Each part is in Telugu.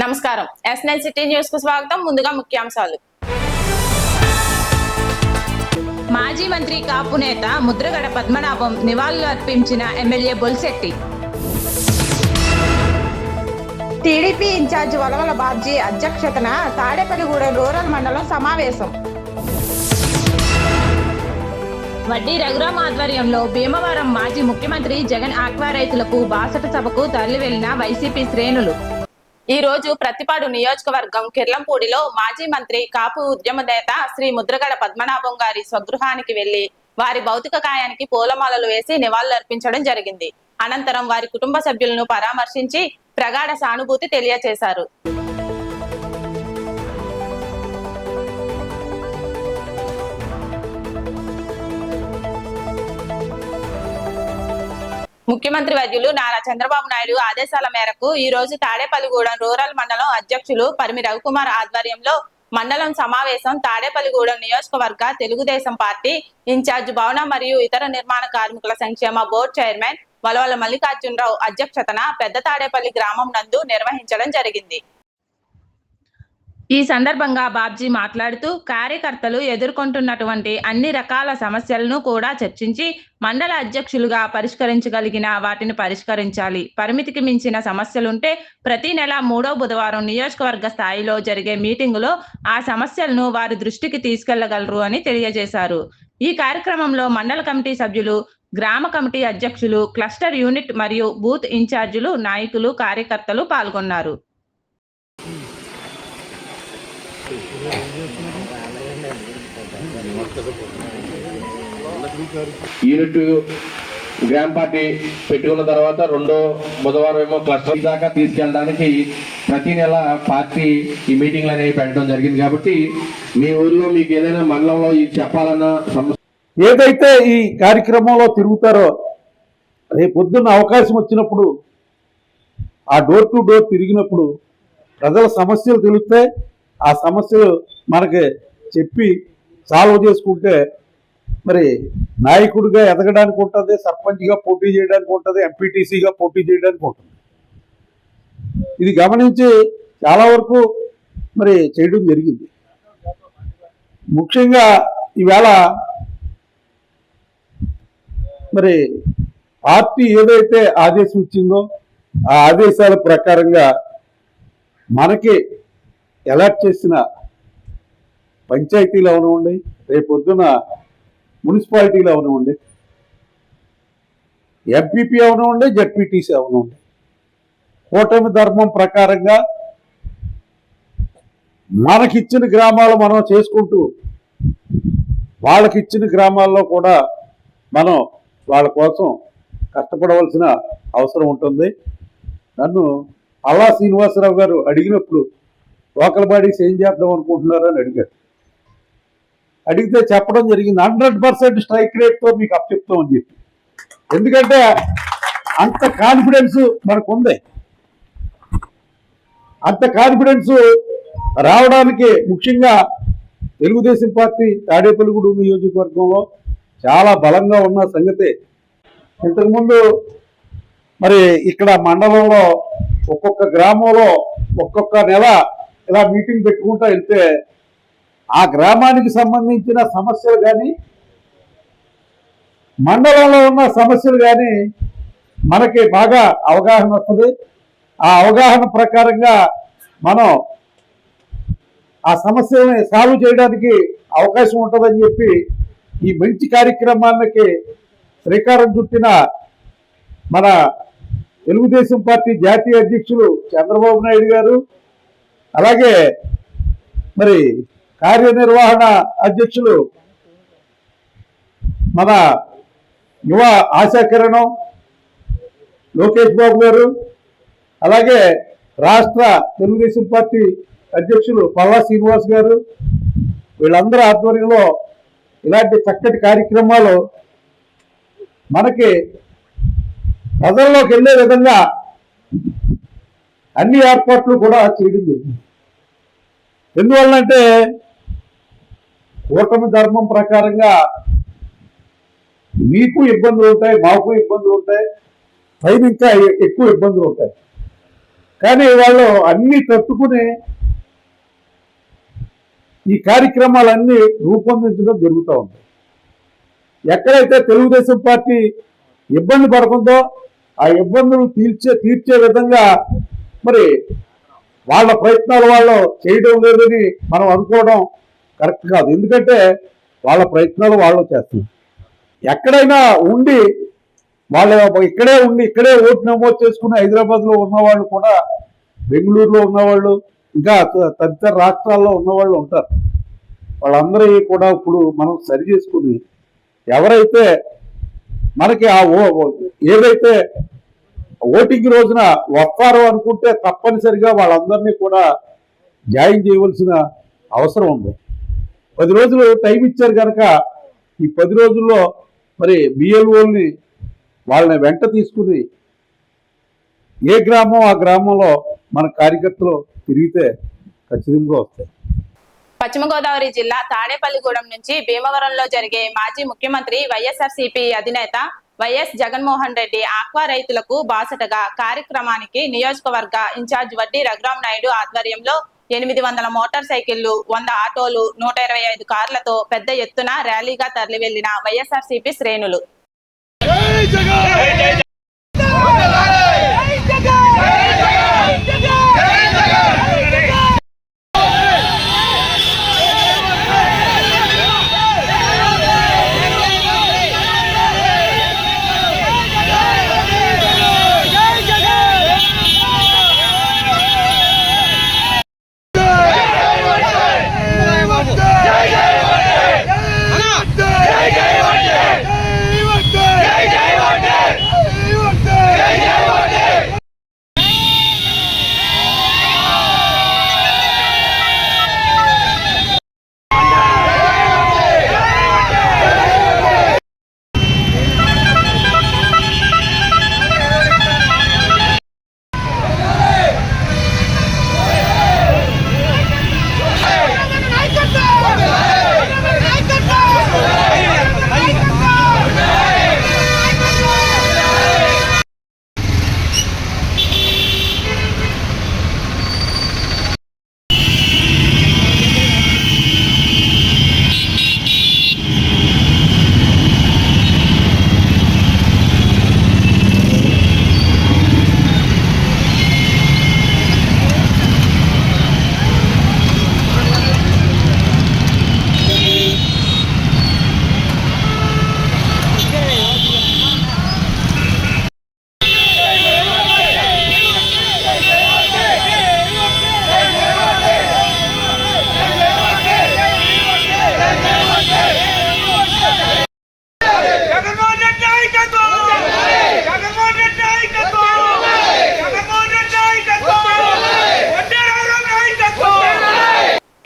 నమస్కారం. S9 సిటీ న్యూస్ కు స్వాగతం. ముందుగా ముఖ్యాంశాలు. మాజీ మంత్రి కాపు నేత ముద్రగడ పద్మనాభం నివాళులు అర్పించిన MLA బొల్శెట్టి. TDP incharge Valavala Babji అధ్యక్షతన తాడేపల్లిగూడెం రూరల్ మండలం సమావేశం. వడ్డీ రఘురాం ఆధ్వర్యంలో భీమవరం మాజీ ముఖ్యమంత్రి జగన్ ఆక్వా రైతులకు బాసట సభకు తరలి వెళ్లిన వైసీపీ శ్రేణులు. ఈ రోజు ప్రతిపాడు నియోజకవర్గం కిర్లంపూడిలో మాజీ మంత్రి కాపు ఉద్యమ నేత శ్రీ ముద్రగడ పద్మనాభం గారి స్వగృహానికి వెళ్లి వారి భౌతిక కాయానికి పూలమాలలు వేసి నివాళులు అర్పించడం జరిగింది. అనంతరం వారి కుటుంబ సభ్యులను పరామర్శించి ప్రగాఢ సానుభూతి తెలియజేశారు. ముఖ్యమంత్రి వైద్యులు నారా చంద్రబాబు నాయుడు ఆదేశాల మేరకు ఈ రోజు తాడేపల్లిగూడెం రూరల్ మండలం అధ్యక్షులు పరిమి రవికుమార్ ఆధ్వర్యంలో మండలం సమావేశం తాడేపల్లిగూడెం నియోజకవర్గ తెలుగుదేశం పార్టీ ఇన్ఛార్జ్ భవన మరియు ఇతర నిర్మాణ కార్మికుల సంక్షేమ బోర్డు చైర్మన్ వలవల మల్లికార్జునరావు అధ్యక్షతన పెద్ద తాడేపల్లి గ్రామం నందు నిర్వహించడం జరిగింది. ఈ సందర్భంగా బాబ్జీ మాట్లాడుతూ కార్యకర్తలు ఎదుర్కొంటున్నటువంటి అన్ని రకాల సమస్యలను కూడా చర్చించి మండల అధ్యక్షులుగా పరిష్కరించగలిగిన వాటిని పరిష్కరించాలి. పరిమితికి మించిన సమస్యలుంటే ప్రతి నెల 3వ బుధవారం నియోజకవర్గ స్థాయిలో జరిగే మీటింగులో ఆ సమస్యలను వారి దృష్టికి తీసుకెళ్లగలరు అని తెలియజేశారు. ఈ కార్యక్రమంలో మండల కమిటీ సభ్యులు, గ్రామ కమిటీ అధ్యక్షులు, క్లస్టర్ యూనిట్ మరియు బూత్ ఇన్ఛార్జీలు, నాయకులు, కార్యకర్తలు పాల్గొన్నారు. యూనిట్ గ్రామ పార్టీ పెట్టుకున్న తర్వాత 2వ బుధవారం ఏమో క్లస్టర్ దాకా తీసుకెళ్ళడానికి ప్రతి నెల పార్టీ ఈ మీటింగ్లు అనేవి పెట్టడం జరిగింది. కాబట్టి మీ ఊర్లో మీకు ఏదైనా మండలంలో ఇది చెప్పాలన్న సమస్య ఏదైతే ఈ కార్యక్రమంలో తిరుగుతారో రేపు పొద్దున్న అవకాశం వచ్చినప్పుడు ఆ డోర్ టు డోర్ తిరిగినప్పుడు ప్రజల సమస్యలు తెలుస్తాయి. ఆ సమస్యలు మనకి చెప్పి సాల్వ్ చేసుకుంటే మరి నాయకుడిగా ఎదగడానికి ఉంటుంది, సర్పంచ్గా పోటీ చేయడానికి ఉంటుంది, ఎంపీటీసీగా పోటీ చేయడానికి ఉంటుంది. ఇది గమనించి చాలా వరకు మరి చేయడం జరిగింది. ముఖ్యంగా ఈవేళ మరి పార్టీ ఏదైతే ఆదేశం ఇచ్చిందో ఆ ఆదేశాల ప్రకారంగా మనకి అలాట్ చేసిన పంచాయతీలు అవనివ్వండి, రేపొద్దున మున్సిపాలిటీలు అవనివ్వండి, ఎంపీపీ అవనివ్వండి, జడ్పీటీసీ అవనివ్వండి, కూటమి ధర్మం ప్రకారంగా మనకిచ్చిన గ్రామాలు మనం చేసుకుంటూ వాళ్ళకిచ్చిన గ్రామాల్లో కూడా మనం వాళ్ళ కోసం కష్టపడవలసిన అవసరం ఉంటుంది. నన్ను అల్లా శ్రీనివాసరావు గారు అడిగినప్పుడు లోకల్ బాడీస్ ఏం చేద్దాం అనుకుంటున్నారు అని అడిగారు. అడిగితే చెప్పడం జరిగింది 100% స్ట్రైక్ రేట్తో మీకు అప్పచెప్తామని చెప్పి. ఎందుకంటే అంత కాన్ఫిడెన్స్ మనకు ఉంది. అంత కాన్ఫిడెన్స్ రావడానికి ముఖ్యంగా తెలుగుదేశం పార్టీ తాడేపల్లిగూడెం నియోజకవర్గంలో చాలా బలంగా ఉన్న సంగతే. ఇంతకుముందు మరి ఇక్కడ మండలంలో ఒక్కొక్క గ్రామంలో ఒక్కొక్క నెల ఇలా మీటింగ్ పెట్టుకుంటూ వెళ్తే ఆ గ్రామానికి సంబంధించిన సమస్యలు కానీ మండలంలో ఉన్న సమస్యలు కానీ మనకి బాగా అవగాహన వస్తుంది. ఆ అవగాహన ప్రకారంగా మనం ఆ సమస్యల్ని సాల్వ్ చేయడానికి అవకాశం ఉంటుందని చెప్పి ఈ మంచి కార్యక్రమానికి శ్రీకారం చుట్టిన మన తెలుగుదేశం పార్టీ జాతీయ అధ్యక్షులు చంద్రబాబు నాయుడు గారు, అలాగే మరి కార్యనిర్వహణ అధ్యక్షులు మన యువ ఆశాకిరణం లోకేష్ బాబు గారు, అలాగే రాష్ట్ర తెలుగుదేశం పార్టీ అధ్యక్షులు పల్లా శ్రీనివాస్ గారు, వీళ్ళందరూ ఆధ్వర్యంలో ఇలాంటి చక్కటి కార్యక్రమాలు మనకి ప్రజల్లోకి వెళ్ళే విధంగా అన్ని ఏర్పాట్లు కూడా చేయడం జరిగింది. ఎందువల్లంటే కూటమి ధర్మం ప్రకారంగా మీకు ఇబ్బందులు ఉంటాయి, మాకు ఇబ్బందులు ఉంటాయి, పైన ఇంకా ఎక్కువ ఇబ్బందులు ఉంటాయి. కానీ వాళ్ళు అన్ని తట్టుకుని ఈ కార్యక్రమాలన్నీ రూపొందించడం జరుగుతూ ఉంది. ఎక్కడైతే తెలుగుదేశం పార్టీ ఇబ్బంది పడుతుందో ఆ ఇబ్బందులు తీర్చే విధంగా మరి వాళ్ళ ప్రయత్నాలు వాళ్ళు చేయడం లేదని మనం అనుకోవడం కరెక్ట్ కాదు. ఎందుకంటే వాళ్ళ ప్రయత్నాలు వాళ్ళు చేస్తున్నారు. ఎక్కడైనా ఉండి వాళ్ళు ఇక్కడే ఓటు నమోదు చేసుకుని హైదరాబాద్లో ఉన్నవాళ్ళు కూడా, బెంగళూరులో ఉన్నవాళ్ళు, ఇంకా తదితర రాష్ట్రాల్లో ఉన్నవాళ్ళు ఉంటారు. వాళ్ళందరూ కూడా ఇప్పుడు మనం సరి చేసుకుని ఎవరైతే మనకి ఏదైతే ఓటింగ్ రోజున వస్తారో అనుకుంటే తప్పనిసరిగా వాళ్ళందరినీ కూడా జాయిన్ చేయవలసిన అవసరం ఉంది. 10 రోజులు టైం ఇచ్చారు కనుక ఈ 10 రోజుల్లో మరి బిఎల్ఓల్ని వాళ్ళని వెంట తీసుకుని ఏ గ్రామం ఆ గ్రామంలో మన కార్యకర్తలు తిరిగితే ఖచ్చితంగా వస్తాయి. పశ్చిమ గోదావరి జిల్లా తాడేపల్లిగూడెం నుంచి భీమవరంలో జరిగే మాజీ ముఖ్యమంత్రి వైఎస్ఆర్సీపీ అధినేత వైఎస్ జగన్మోహన్ రెడ్డి ఆక్వా రైతులకు బాసటగా కార్యక్రమానికి నియోజకవర్గ ఇన్ఛార్జ్ వడ్డీ రఘురామ్ నాయుడు ఆధ్వర్యంలో 800 మోటార్ సైకిళ్లు, 100 ఆటోలు, 125 కార్లతో పెద్ద ఎత్తున ర్యాలీగా తరలి వెళ్లిన వైఎస్ఆర్సీపీ శ్రేణులు.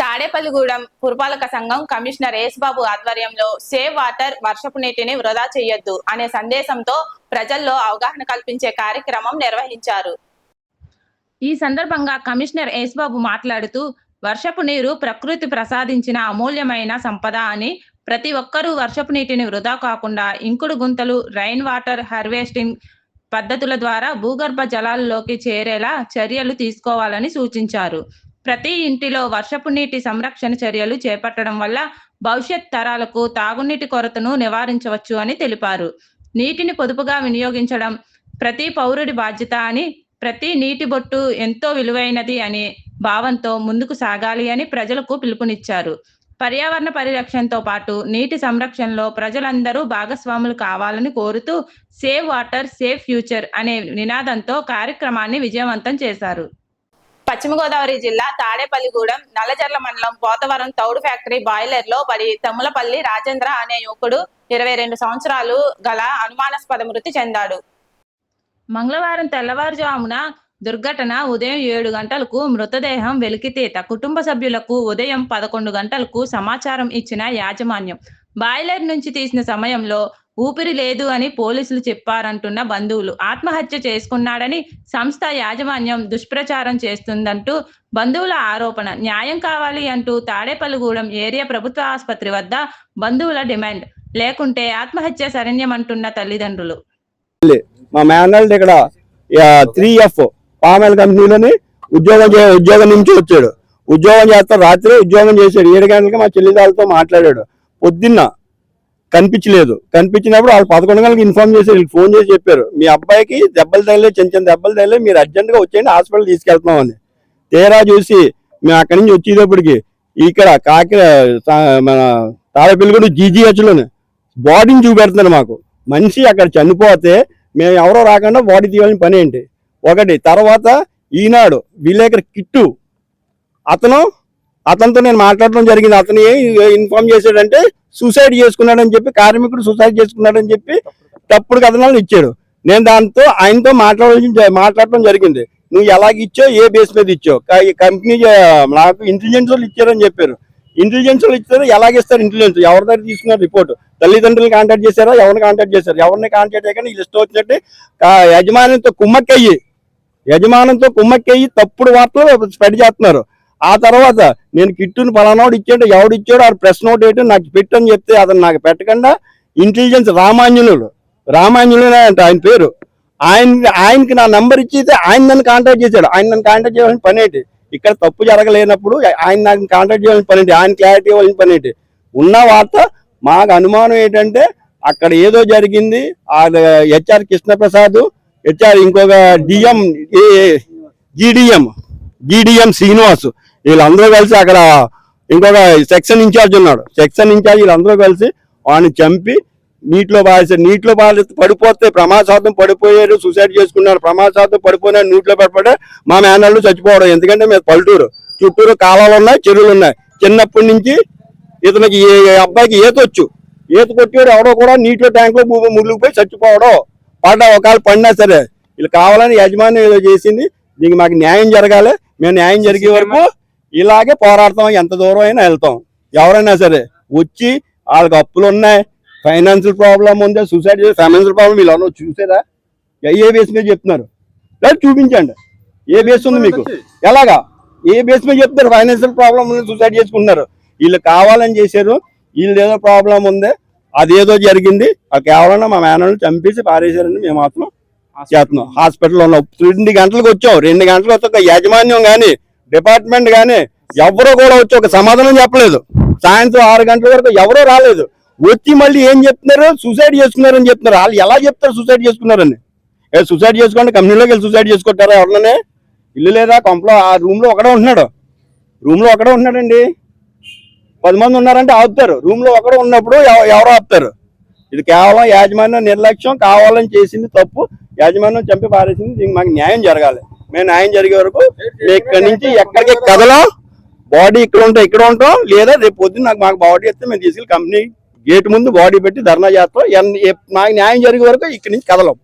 తాడేపల్లిగూడెం పురపాలక సంఘం కమిషనర్ యేసుబాబు ఆధ్వర్యంలో సేవ్ వాటర్, వర్షపు నీటిని వృధా చేయొద్దు అనే సందేశంతో ప్రజల్లో అవగాహన కల్పించే కార్యక్రమం నిర్వహించారు. ఈ సందర్భంగా కమిషనర్ యేసుబాబు మాట్లాడుతూ, వర్షపు నీరు ప్రకృతి ప్రసాదించిన అమూల్యమైన సంపద అని, ప్రతి ఒక్కరూ వర్షపు నీటిని వృధా కాకుండా ఇంకుడు గుంతలు, రైన్ వాటర్ హార్వెస్టింగ్ పద్ధతుల ద్వారా భూగర్భ జలాల్లోకి చేరేలా చర్యలు తీసుకోవాలని సూచించారు. ప్రతి ఇంటిలో వర్షపు నీటి సంరక్షణ చర్యలు చేపట్టడం వల్ల భవిష్యత్ తరాలకు తాగునీటి కొరతను నివారించవచ్చు అని తెలిపారు. నీటిని పొదుపుగా వినియోగించడం ప్రతి పౌరుడి బాధ్యత అని, ప్రతి నీటి బొట్టు ఎంతో విలువైనది అనే భావంతో ముందుకు సాగాలి అని ప్రజలకు పిలుపునిచ్చారు. పర్యావరణ పరిరక్షణతో పాటు నీటి సంరక్షణలో ప్రజలందరూ భాగస్వాములు కావాలని కోరుతూ సేవ్ వాటర్, సేవ్ ఫ్యూచర్ అనే నినాదంతో కార్యక్రమాన్ని విజయవంతం చేశారు. పశ్చిమ గోదావరి జిల్లా తాడేపల్లిగూడెం నల్లజర్ల మండలం పోతవరం తౌడు ఫ్యాక్టరీ బాయిలర్ లో పడి తమ్ములపల్లి రాజేంద్ర అనే యువకుడు 22 సంవత్సరాలు గల అనుమానాస్పద మృతి చెందాడు. మంగళవారం తెల్లవారుజామున దుర్ఘటన ఉదయం 7 గంటలకు మృతదేహం వెలికితీత. కుటుంబ సభ్యులకు ఉదయం 11 గంటలకు సమాచారం ఇచ్చిన యాజమాన్యం బాయిలర్ నుంచి తీసిన సమయంలో ఊపిరి లేదు అని పోలీసులు చెప్పారంటున్న బంధువులు, ఆత్మహత్య చేసుకున్నాడని సంస్థ యాజమాన్యం దుష్ప్రచారం చేస్తుందంటూ బంధువుల ఆరోపణ. న్యాయం కావాలి అంటూ తాడేపల్లిగూడెం ఏరియా ప్రభుత్వ ఆసుపత్రి వద్ద బంధువుల డిమాండ్. లేకుంటే ఆత్మహత్య శరణ్యమంటున్న తల్లిదండ్రులు. మా మేనల్డ్ ఇక్కడ 3F పామాయిల్ కంపెనీలోని ఉద్యోగం నుంచి వచ్చాడు. ఉద్యోగం చేస్తా రాత్రి ఉద్యోగం చేశాడు. 7 గంటలకి మా చెల్లిదాలతో మాట్లాడాడు. పొద్దున్న కనిపించినప్పుడు వాళ్ళు 11 గంటలకు ఇన్ఫార్మ్ చేశారు. వీళ్ళు ఫోన్ చేసి చెప్పారు, మీ అబ్బాయికి దెబ్బలు తగిలే, చిన్న దెబ్బలు తగిలే, మీరు అర్జెంట్గా వచ్చేయండి, హాస్పిటల్ తీసుకెళ్తున్నామని. తీరా చూసి మేము అక్కడి నుంచి వచ్చేటప్పటికి ఇక్కడ మన తాడేపల్లిగూడెం GGH బాడీని చూపెడుతున్నారు మాకు. మనిషి అక్కడ చనిపోతే మేము ఎవరో రాకుండా బాడీ తీయాలని పని ఏంటి? ఒకటి. తర్వాత ఈనాడు విలేకరు కిట్టు అతనితో నేను మాట్లాడడం జరిగింది. అతను ఇన్ఫార్మ్ చేశాడంటే సూసైడ్ చేసుకున్నాడని చెప్పి, కార్మికుడు సూసైడ్ చేసుకున్నాడని చెప్పి తప్పుడు కథనాలు ఇచ్చాడు. నేను దాంతో ఆయనతో మాట్లాడటం జరిగింది. నువ్వు ఎలాగ ఇచ్చావు, ఏ బేస్ మీద ఇచ్చావు, కంపెనీ నాకు ఇంటెలిజెన్స్ వాళ్ళు ఇచ్చారని చెప్పారు. ఇంటెలిజెన్స్ వాళ్ళు ఇచ్చారు, ఎలాగిస్తారు ఇంటెలిజెన్స్? ఎవరి దగ్గర తీసుకున్నారు రిపోర్ట్? తల్లిదండ్రులు కాంటాక్ట్ చేశారా? ఎవరిని కాంటాక్ట్ చేశారు? ఎవరిని కాంటాక్ట్ అయ్యాక నీకు ఇష్టం వచ్చినట్టు యజమానంతో కుమ్మక్కయ్యి తప్పుడు వార్తలు స్ప్రెడ్ చేస్తున్నారు. ఆ తర్వాత నేను కిట్టుని పలానాడు ఇచ్చాడు, ఎవడు ఇచ్చాడు, ఆ ప్రెస్ నోట్ ఏంటో నాకు పెట్టని చెప్తే అతను నాకు పెట్టకుండా ఇంటెలిజెన్స్ రామాంజనులే అంట ఆయన పేరు. ఆయనకి నా నంబర్ ఇచ్చితే ఆయన నన్ను కాంటాక్ట్ చేశాడు. ఆయన నన్ను కాంటాక్ట్ చేయాల్సిన పని ఏంటి? ఇక్కడ తప్పు జరగలేనప్పుడు ఆయన నాకు కాంటాక్ట్ చేయాల్సిన పని ఏంటి? ఆయన క్లారిటీ ఇవ్వాల్సిన పని ఏంటి? ఉన్న వార్త మాకు అనుమానం ఏంటంటే అక్కడ ఏదో జరిగింది. ఆ HR కృష్ణప్రసాద్, ఇంకొక GDM శ్రీనివాస్, వీళ్ళందరూ కలిసి అక్కడ ఇంకొక సెక్షన్ ఇన్ఛార్జ్ ఉన్నాడు. సెక్షన్ ఇన్ఛార్జ్ వీళ్ళందరూ కలిసి వాడిని చంపి నీటిలో పడిపోతే ప్రమాదశాతం పడిపోయారు, సూసైడ్ చేసుకున్నారు. ప్రమాదశాతం పడిపోయినారు, నీటిలో పడిపోతే మా మేనళ్ళు చచ్చిపోవడం. ఎందుకంటే మేము పల్లెటూరు, చుట్టూరు కాలాలు ఉన్నాయి, చెరువులు ఉన్నాయి. చిన్నప్పటి నుంచి ఇతనికి అబ్బాయికి ఈత కొట్టాడు. ఎవడో కూడా నీటిలో ట్యాంక్ లో మునిగిపోయి చచ్చిపోవడం. ఒకవేళ పడినా సరే వీళ్ళు కావాలని యజమాని ఏదో చేసింది. దీనికి మాకు న్యాయం జరగాలి. మేము న్యాయం జరిగే వరకు ఇలాగే పోరాడతాం, ఎంత దూరం అయినా వెళ్తాం. ఎవరైనా సరే వచ్చి వాళ్ళకి అప్పులు ఉన్నాయి, ఫైనాన్షియల్ ప్రాబ్లం ఉంది, సూసైడ్ చేసి ఫైనాన్షియల్ ప్రాబ్లం వీళ్ళు చూసారా? ఏ బేస్ మీద చెప్తున్నారు? చూపించండి, ఏ బేస్ ఉంది మీకు? ఎలాగా ఏ బేస్ మీద చెప్తారు? ఫైనాన్షియల్ ప్రాబ్లం ఉంది, సూసైడ్ చేసుకుంటున్నారు. వీళ్ళు కావాలని చేశారు. వీళ్ళు ఏదో ప్రాబ్లం ఉంది, అదేదో జరిగింది. కేవలం మా మేనల్ని చంపేసి పారేశారని మేము మాత్రం చేస్తున్నాం. హాస్పిటల్లో ఉన్నాం. 2 గంటలకు వచ్చాం. 2 గంటలకు వచ్చి ఒక యాజమాన్యం కానీ డిపార్ట్మెంట్ కానీ ఎవరో కూడా వచ్చి ఒక సమాధానం చెప్పలేదు. సాయంత్రం 6 గంటల వరకు ఎవరో రాలేదు. వచ్చి మళ్ళీ ఏం చెప్తున్నారు? సూసైడ్ చేసుకున్నారని చెప్తున్నారు. వాళ్ళు ఎలా చెప్తారు సూసైడ్ చేసుకున్నారని? సూసైడ్ చేసుకోండి, కంపెనీలోకి వెళ్ళి సూసైడ్ చేసుకుంటారా? ఎవరినే ఇల్లు లేదా? కొంపలో ఆ రూమ్ లో ఒకడే ఉంటున్నాడండి. 10 మంది ఉన్నారంటే ఆపుతారు. రూమ్ లో ఒకడే ఉన్నప్పుడు ఎవరో ఆపుతారు? ఇది కేవలం యాజమాన్యం నిర్లక్ష్యం, కావాలని చేసింది తప్పు. యాజమాన్యం చంపి పారేసింది. దీనికి మాకు న్యాయం జరగాలి. మేము న్యాయం జరిగే వరకు ఇక్కడి నుంచి ఎక్కడికి కదలం. బాడీ ఇక్కడ ఉంటాం, లేదా రేపు పొద్దున్న మాకు బాడీ వస్తే మేము తీసుకెళ్ళి కంపెనీ గేట్ ముందు బాడీ పెట్టి ధర్నా చేస్తాం. మాకు న్యాయం జరిగే వరకు ఇక్కడి నుంచి కదలం.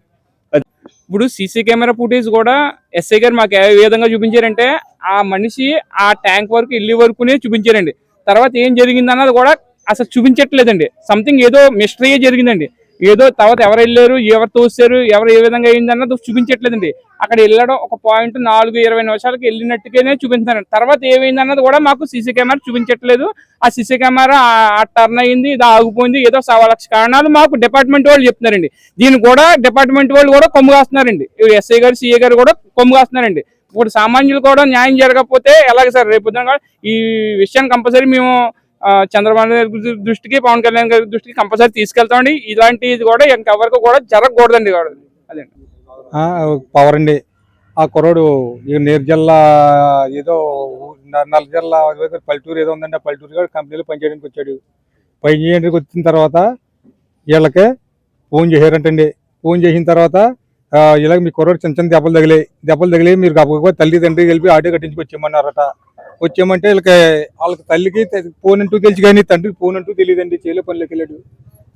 ఇప్పుడు సీసీ కెమెరా ఫుటేజ్ కూడా ఎస్ఐ గారు మాకు ఏ విధంగా చూపించారంటే, ఆ మనిషి ఆ ట్యాంక్ వరకు వెళ్ళే వరకునే చూపించారండి. తర్వాత ఏం జరిగింది అన్నది కూడా అసలు చూపించట్లేదండి. సంథింగ్ ఏదో మిస్టరీ జరిగిందండి. ఏదో తర్వాత ఎవరు వెళ్ళారు, ఎవరు తోసారు, ఎవరు ఏ విధంగా అయింది అన్నది చూపించట్లేదండి. అక్కడ వెళ్ళడం ఒక పాయింట్ 4-20 నిమిషాలకి వెళ్ళినట్టుగానే చూపించారు. తర్వాత ఏమైంది అన్నది కూడా మాకు సీసీ కెమెరా చూపించట్లేదు. ఆ సీసీ కెమెరా టర్న్ అయింది, ఇది ఆగిపోయింది, ఏదో 1,00,000 కారణాలు మాకు డిపార్ట్మెంట్ వాళ్ళు చెప్తున్నారండి. దీన్ని కూడా డిపార్ట్మెంట్ వాళ్ళు కూడా కొమ్ము కాస్తున్నారండి. ఎస్ఐ గారు, సిఏ గారు కూడా కొమ్ము కాస్తున్నారండి. ఇప్పుడు సామాన్యులు కూడా న్యాయం జరగకపోతే ఎలాగ సార్? రేపు ఈ విషయాన్ని కంపల్సరీ మేము చంద్రబాబు నాయుడు దృష్టికి, పవన్ కళ్యాణ్ గారి దృష్టికి కంపల్సరీ తీసుకెళ్తామండి. ఇలాంటిది కూడా ఇంకెవరికి కూడా జరగకూడదండి. అదే పవర్ అండి. ఆ కుర్రోడు నీర్జల్లా ఏదో నల్లజల్లా పల్లెటూరు ఏదో ఉందండి. ఆ పల్లెటూరు కంపెనీలో పనిచేయడానికి వచ్చాడు. పనిచేయడానికి వచ్చిన తర్వాత వీళ్ళకి ఫోన్ చేశారంటండి. ఫోన్ చేసిన తర్వాత ఇలాగ మీ కుర్రోడు చిన్న దెబ్బలు తగిలి మీరు గబగబా తల్లిదండ్రులు కలిపి ఆటో కట్టించుకు వచ్చేయమన్నారట. వచ్చామంటే వాళ్ళకి తల్లికి ఫోన్ అంటూ తెలిసి కానీ తండ్రికి ఫోన్ అంటూ తెలియదండి. చేలో పనిలోకి వెళ్ళాడు.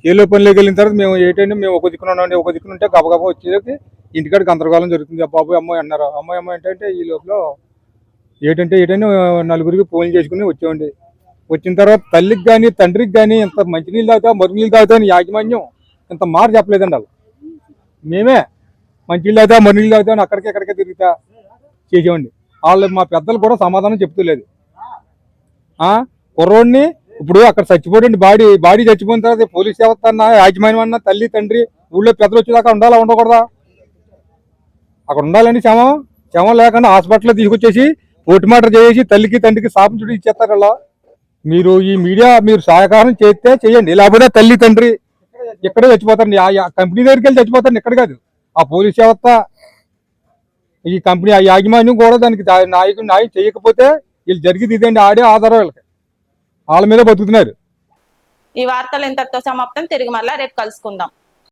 చేలో పనిలోకి వెళ్ళిన తర్వాత మేము ఏంటంటే మేము ఒక దిక్కున ఉన్నామండి. ఒక దిక్కున ఉంటే గబగబా వచ్చేసరికి ఇంటికాడ గందరగోళం జరుగుతుంది. బాబు అమ్మాయి అన్నారు. అమ్మాయి ఏంటంటే ఈ లోపల ఏంటంటే నలుగురికి ఫోన్ చేసుకుని వచ్చామండి. వచ్చిన తర్వాత తల్లికి కానీ తండ్రికి కానీ ఇంత మంచినీళ్ళు తాగుతా, మరుగునీళ్ళు తాగుతా అని యాజమాన్యం ఇంత మాట చెప్పలేదండి. వాళ్ళు మేమే మంచినీళ్ళు తాగుతా, మరుగునీళ్ళు తాగుతా అని అక్కడికే తిరుగుతా చేసామండి. వాళ్ళు మా పెద్దలు కూడా సమాధానం చెప్తలేదు. కుర్రోడిని ఇప్పుడు అక్కడ చచ్చిపోయింది. బాడీ చచ్చిపోయిన తర్వాత పోలీస్ వ్యవస్థ అన్న, యాజమాన్యం అన్న, తల్లి తండ్రి ఊళ్ళో పెద్దలు వచ్చేదాకా ఉండాలా ఉండకూడదా? అక్కడ ఉండాలండి. ఏమో లేకుండా హాస్పిటల్లో తీసుకొచ్చేసి ఓటు మాట చేసి తల్లికి తండ్రికి శాపం చుట్టూ ఇచ్చేస్తారు అలా. మీరు ఈ మీడియా మీరు సహకారం చేస్తే చేయండి, లేకపోతే తల్లి తండ్రి ఇక్కడే చచ్చిపోతారండి. ఆ కంపెనీ దగ్గరికి వెళ్ళి చచ్చిపోతారండి, ఇక్కడ కాదు. ఆ పోలీస్ వ్యవస్థ, ఈ కంపెనీ ఆ యాజమాన్యం కూడా దానికి నాయకుడు న్యాయం చేయకపోతే వీళ్ళు జరిగింది ఇదండి. ఆడే ఆధారం వీళ్ళకి, వాళ్ళ మీద బతుకుతున్నారు. ఈ వార్తలు ఇంతటితో సమాప్తం. తిరిగి మళ్ళా రేపు కలుసుకుందాం.